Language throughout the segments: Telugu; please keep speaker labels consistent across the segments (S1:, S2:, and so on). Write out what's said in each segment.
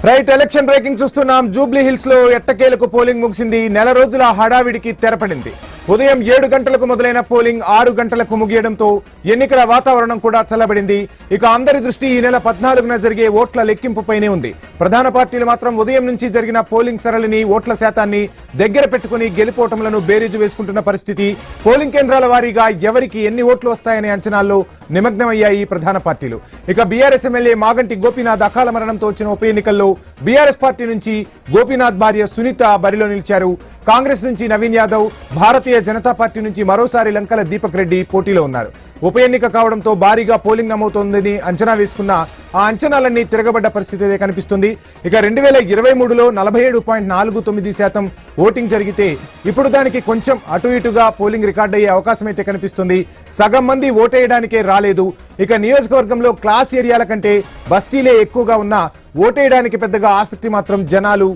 S1: రైట్ ఎలక్షన్ బ్రేకింగ్ చూస్తున్నాం. జూబ్లీ హిల్స్ లో ఎట్టకేలకు పోలింగ్ ముగిసింది. నెల రోజుల హడావిడికి తెరపడింది. ఉదయం 7 గంటలకు మొదలైన పోలింగ్ 6 గంటలకు ముగియడంతో ఎన్నికల వాతావరణం కూడా చల్లబడింది. ఇక అందరి దృష్టి ఈ నెల 14న జరిగే ఓట్ల లెక్కింపుపైనే ఉంది. ప్రధాన పార్టీలు మాత్రం ఉదయం నుంచి జరిగిన పోలింగ్ సరళిని, ఓట్ల శాతాన్ని దగ్గర పెట్టుకుని గెలుపోటములను బేరీజు వేసుకుంటున్న పరిస్థితి. పోలింగ్ కేంద్రాల వారీగా ఎవరికి ఎన్ని ఓట్లు వస్తాయనే అంచనాల్లో నిమగ్నమయ్యాయి ప్రధాన పార్టీలు. ఇక బీఆర్ఎస్ ఎమ్మెల్యే మాగంటి గోపీనాథ్ అకాల మరణంతో వచ్చిన ఉప ఎన్నికల్లో బీఆర్ఎస్ పార్టీ నుంచి గోపీనాథ్ భార్య సునీత బరిలో నిలిచారు. కాంగ్రెస్ నుంచి నవీన్ యాదవ్, భారతీయ జనతా పార్టీ నుంచి మరోసారి లంకల దీపక్ రెడ్డి పోటీలో ఉన్నారు. ఉప ఎన్నిక కావడంతో భారీగా పోలింగ్ నమోతోందని అంచనా వేసుకున్న ఆ అంచనాలన్నీ తిరగబడ్డ పరిస్థితి కనిపిస్తుంది. ఇక 2023లో 47.49% ఓటింగ్ జరిగితే ఇప్పుడు దానికి కొంచెం అటు ఇటుగా పోలింగ్ రికార్డ్ అయ్యే అవకాశం అయితే కనిపిస్తుంది. సగం మంది ఓటేయడానికే రాలేదు. ఇక నియోజకవర్గంలో క్లాస్ ఏరియాల కంటే బస్తీలే ఎక్కువగా ఉన్నా ఓటేయడానికి పెద్దగా ఆసక్తి మాత్రం జనాలు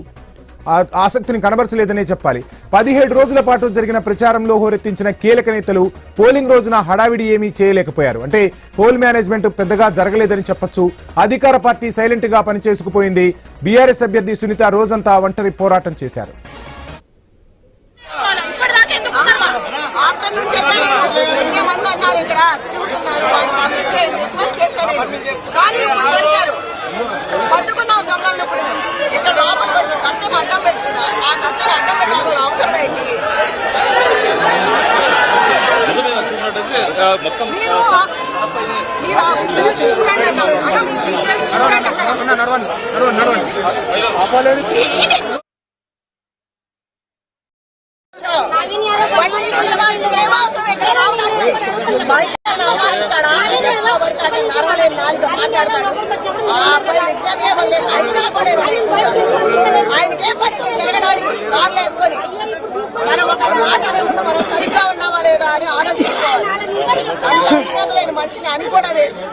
S1: ఆసక్తిని కనబరచలేదనే చెప్పాలి. 17 రోజుల పాటు జరిగిన ప్రచారంలో హోరెత్తించిన కీలక నేతలు పోలింగ్ రోజున హడావిడి ఏమీ చేయలేకపోయారు. అంటే పోల్ మేనేజ్మెంట్ పెద్దగా జరగలేదని చెప్పొచ్చు. అధికార పార్టీ సైలెంట్ గా పనిచేసుకుపోయింది. బీఆర్ఎస్ అభ్యర్థి సునీత రోజంతా ఒంటరి పోరాటం చేశారు.
S2: పట్టుకున్నాం దొంగలను. ఇప్పుడు ఇక్కడ లోపలికి వచ్చి కట్టను అడ్డం పెట్టుకున్నా. ఆ కట్టను అడ్డం పెట్టాల్సిన అవసరం ఏంటి? మీరు ఆ విజువల్స్ చూడండి అన్నారు. అలా మీ విజువల్స్ చూడండి అక్కడ. మాట్లాడతాడు. ఆయనకేం పని తిరగడానికి కార్లు వేసుకొని మనం ఒక మాట్లాడే ముందు మనం సరిగ్గా ఉన్నామా లేదా అని ఆలోచించుకోవాలి. అంత విజ్ఞత లేని మనిషిని అని కూడా వేసి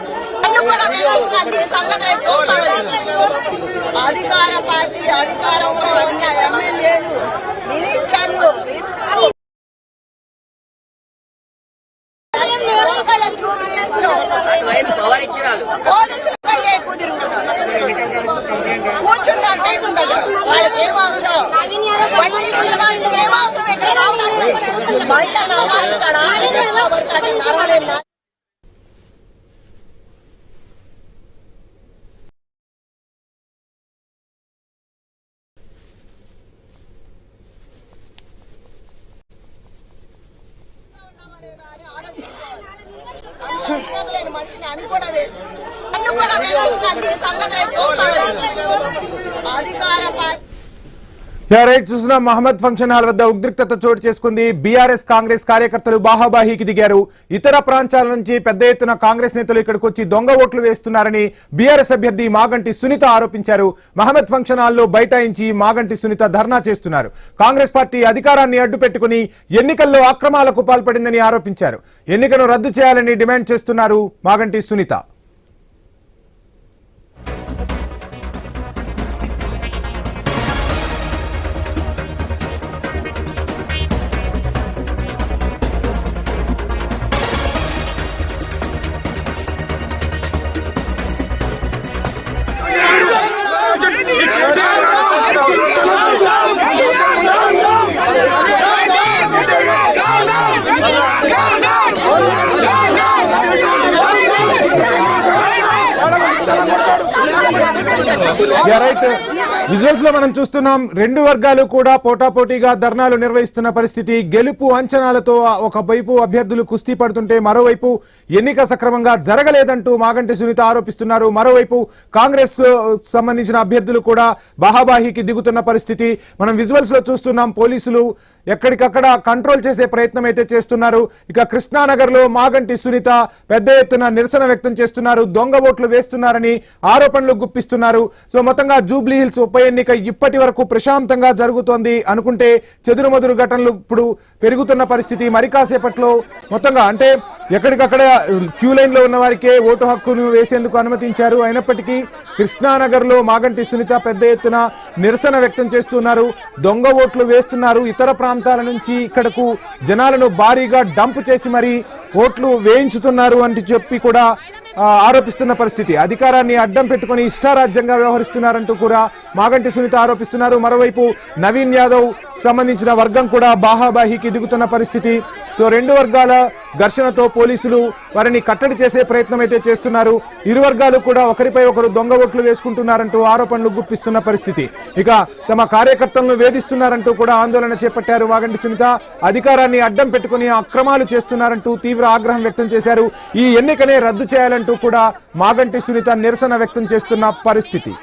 S2: అన్ను కూడా వేసిన సంగతి రేపు చూస్తామని అధికార పార్టీ అధికారంలో ఉన్న ఎమ్మెల్యేలు, మినిస్టర్లు పోలీసులు ఎక్కువ తిరుగుతున్నారు. కూర్చున్నారు టైం దగ్గర. వాళ్ళకి ఏం అవసరం? వాళ్ళకి ఏం అవసరం? ఇక్కడ రావడానికి మహిళలు అవమానిస్తాడా? నడవలేదు. మనిషిని అని కూడా వేసి అన్ను కూడా వేసిన సంగతి రేపు చూస్తామని అధికార పార్టీ.
S1: చూసిన మహమ్మద్ ఫంక్షన్ హాల్ వద్ద ఉద్రిక్తత చోటు చేసుకుంది. బీఆర్ఎస్ కాంగ్రెస్ కార్యకర్తలు బాహాబాహీకి దిగారు. ఇతర ప్రాంతాల నుంచి పెద్ద ఎత్తున కాంగ్రెస్ నేతలు ఇక్కడికి వచ్చి దొంగ ఓట్లు వేస్తున్నారని బీఆర్ఎస్ అభ్యర్థి మాగంటి సునీత ఆరోపించారు. మహమ్మద్ ఫంక్షన్ హాల్లో బైఠాయించి మాగంటి సునీత ధర్నా చేస్తున్నారు. కాంగ్రెస్ పార్టీ అధికారాన్ని అడ్డుపెట్టుకుని ఎన్నికల్లో అక్రమాలకు పాల్పడిందని ఆరోపించారు. ఎన్నికను రద్దు చేయాలని డిమాండ్ చేస్తున్నారు మాగంటి సునీత. విజువల్స్ లో మనం చూస్తున్నాం. రెండు వర్గాలు కూడా పోటాపోటీగా ధర్నాలు నిర్వహిస్తున్న పరిస్థితి. గెలుపు అంచనాలతో ఒకవైపు అభ్యర్థులు కుస్తీ పడుతుంటే మరోవైపు ఎన్నిక సక్రమంగా జరగలేదంటూ మాగంటి సునీత ఆరోపిస్తున్నారు. మరోవైపు కాంగ్రెస్ సంబంధించిన అభ్యర్థులు కూడా బాహాబాహీకి దిగుతున్న పరిస్థితి మనం విజువల్స్ లో చూస్తున్నాం. పోలీసులు ఎక్కడికక్కడ కంట్రోల్ చేసే ప్రయత్నం అయితే చేస్తున్నారు. ఇక కృష్ణానగర్ లో మాగంటి సునీత పెద్ద ఎత్తున నిరసన వ్యక్తం చేస్తున్నారు. దొంగ ఓట్లు వేస్తున్నారని ఆరోపణలు గుప్పిస్తున్నారు. సో మొత్తంగా జూబ్లీ హిల్స్ ఉప ఎన్నిక ఇప్పటి వరకు ప్రశాంతంగా జరుగుతోంది అనుకుంటే చెదురుమదురు ఘటనలు ఇప్పుడు పెరుగుతున్న పరిస్థితి. మరి కాసేపట్లో మొత్తంగా అంటే ఎక్కడికక్కడ క్యూ లైన్ లో ఉన్న వారికే ఓటు హక్కును వేసేందుకు అనుమతించారు. అయినప్పటికీ కృష్ణానగర్ లో మాగంటి సునీత పెద్ద ఎత్తున నిరసన వ్యక్తం చేస్తున్నారు. దొంగ ఓట్లు వేస్తున్నారు. ఇతర ప్రాంతాల నుంచి ఇక్కడకు జనాలను భారీగా డంప్ చేసి మరి ఓట్లు వేయించుతున్నారు అని చెప్పి కూడా ఆరోపిస్తున్న పరిస్థితి. అధికారాన్ని అడ్డం పెట్టుకుని ఇష్టారాజ్యంగా వ్యవహరిస్తున్నారంటూ కూడా మాగంటి సునీత ఆరోపిస్తున్నారు. మరోవైపు నవీన్ యాదవ్ సంబంధించిన వర్గం కూడా బాహాబాహికి దిగుతున్న పరిస్థితి. సో రెండు వర్గాల ఘర్షణతో పోలీసులు వారిని కట్టడి చేసే ప్రయత్నం అయితే చేస్తున్నారు. ఇరు వర్గాలు కూడా ఒకరిపై ఒకరు దొంగ ఓట్లు వేసుకుంటున్నారంటూ ఆరోపణలు గుప్పిస్తున్న పరిస్థితి. ఇక తమ కార్యకర్తలను వేధిస్తున్నారంటూ కూడా ఆందోళన చేపట్టారు మాగంటి సునీత. అధికారాన్ని అడ్డం పెట్టుకుని అక్రమాలు చేస్తున్నారంటూ తీవ్ర ఆగ్రహం వ్యక్తం చేశారు. ఈ ఎన్నికనే రద్దు చేయాలంటూ కూడా మాగంటి సునీత నిరసన వ్యక్తం చేస్తున్న పరిస్థితి.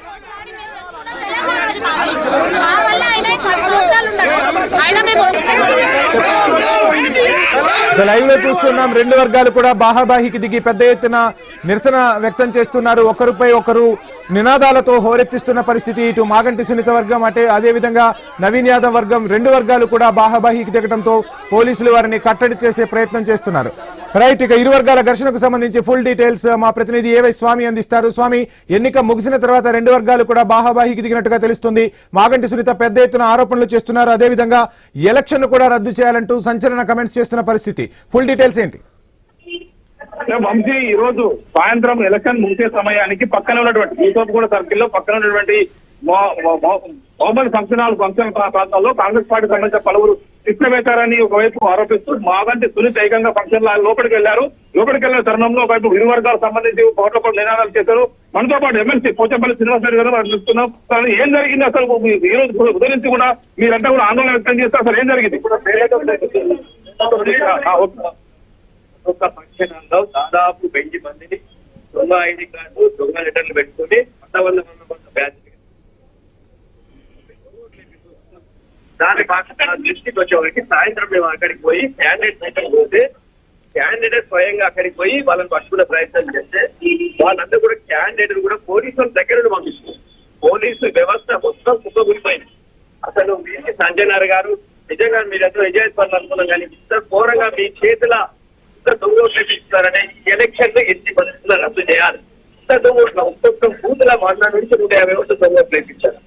S1: లైవ్ లో చూస్తున్నాం, రెండు వర్గాలు కూడా బాహాబాహికి దిగి పెద్ద ఎత్తున నిరసన వ్యక్తం చేస్తున్నారు. ఒకరిపై ఒకరు నినాదాలతో హోరెత్తిస్తున్న పరిస్థితి. ఇటు మాగంటి సునీత వర్గం అదేవిధంగా నవీన్ యాదవ్ వర్గం రెండు వర్గాలు కూడా బాహాబాహికి దిగడంతో పోలీసులు వారిని కట్టడి చేసే ప్రయత్నం చేస్తున్నారు. రైట్, ఇక ఇరు వర్గాల ఘర్షణకు సంబంధించి ఫుల్ డీటెయిల్స్ మా ప్రతినిధి ఏవై స్వామి అందిస్తారు. స్వామి, ఎన్నిక ముగిసిన తర్వాత రెండు వర్గాలు కూడా బాహాబాహికి దిగినట్టుగా తెలుస్తుంది. మాగంటి సునీత పెద్ద ఎత్తున ఆరోపణలు చేస్తున్నారు. అదేవిధంగా ఎలక్షన్ కూడా రద్దు చేయాలంటూ సంచలన కమెంట్స్ చేస్తున్న పరిస్థితి. ఫుల్ డీటెయిల్స్ ఏంటి?
S3: వంశీ, ఈ రోజు సాయంత్రం ఎలక్షన్ ముగిసే సమయానికి పక్కన ఉన్నటువంటి యూసఫ్గూడ సర్కిల్ లో పక్కన ఉన్నటువంటి మొహమ్మద్ ఫంక్షన్ ప్రాంతాల్లో కాంగ్రెస్ పార్టీ సంబంధించిన పలువురు ఇష్టమేతారని ఒకవైపు ఆరోపిస్తూ మాగంటి సునీత ఏకంగా ఫంక్షన్ లోపలికి వెళ్లారు. లోపలికి వెళ్లిన తరుణంలో ఒకవైపు ఇరు వర్గాలకు సంబంధించి కోట్ల నినాదాలు చేశారు. మనతో పాటు ఎమ్మెల్సీ పోచంపల్లి శ్రీనివాసరెడ్డి గారు మనం చూస్తున్నాం. ఏం జరిగింది అసలు ఈ రోజు ఉదయం నుంచి కూడా మీరంతా కూడా ఆందోళన వ్యక్తం చేస్తారు. అసలు ఏం జరిగింది?
S4: ఒక్క ఫంక్షన్ హాల్లో దాదాపు 1000 మందిని దొంగ ఐడి కార్డు దొంగ లెటర్లు పెట్టుకుని 100 బ్యాచ్ దాని దృష్టికి వచ్చేవారికి సాయంత్రం మేము అక్కడికి పోయి క్యాండిడేట్ దగ్గరికి పోతే క్యాండిడేట్ స్వయంగా అక్కడికి పోయి వాళ్ళని పట్టుకునే ప్రయత్నం చేస్తే వాళ్ళందరూ కూడా క్యాండిడేట్ కూడా పోలీసుల దగ్గర పంపిస్తున్నారు. పోలీసు వ్యవస్థ మొత్తం కుప్పకూలిపోయింది. అసలు వీరికి సంజయ్ గారు నిజంగా మీరందరూ నిజాయితీ పనులు అనుకున్నాం, కానీ ఇంత ఘోరంగా మీ చేతుల దొంగ ఓట్లేపిస్తున్నారనే ఎలక్షన్ ఎన్ని పరిస్థితుల్లో రద్దు చేయాలి. ఇంత దొంగ ఒక్కొక్క బూతులా మాట్లాడి 150 ఓట్లు దొంగ ఓట్లేపించారు.